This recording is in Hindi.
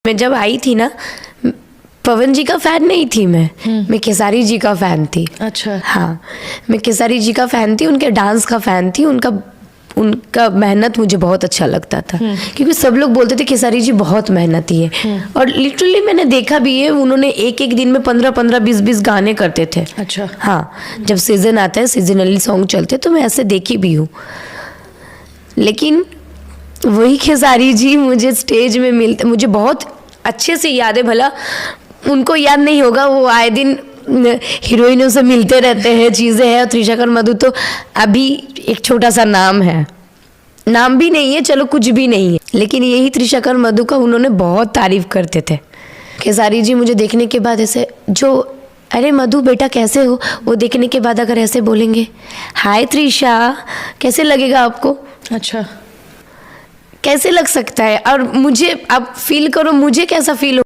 मैं जब आई थी ना, पवन जी का फैन नहीं थी मैं खेसारी जी का फैन थी। अच्छा। हाँ, मैं खेसारी जी का फैन थी, उनके डांस का फैन थी, उनका मेहनत मुझे बहुत अच्छा लगता था क्योंकि सब लोग बोलते थे खेसारी जी बहुत मेहनती है और लिटरली मैंने देखा भी है, उन्होंने एक एक दिन में 15-15 20-20 गाने करते थे। अच्छा। हाँ, जब सीजन आता है, सीजनली सॉन्ग चलते तो मैं ऐसे देखी भी हूँ। लेकिन वही खेसारी जी मुझे स्टेज में मिलते, मुझे बहुत अच्छे से याद है। भला उनको याद नहीं होगा, वो आए दिन हीरोइनों से मिलते रहते हैं, चीज़ें हैं। और त्रिशा मधु तो अभी एक छोटा सा नाम है, नाम भी नहीं है, चलो कुछ भी नहीं है, लेकिन यही त्रिशा मधु का उन्होंने बहुत तारीफ करते थे। खेसारी जी मुझे देखने के बाद ऐसे जो अरे मधु बेटा कैसे हो, वो देखने के बाद अगर ऐसे बोलेंगे हाय त्रिशा कैसे लगेगा आपको? अच्छा, कैसे लग सकता है? और मुझे आप फील करो, मुझे कैसा फील हो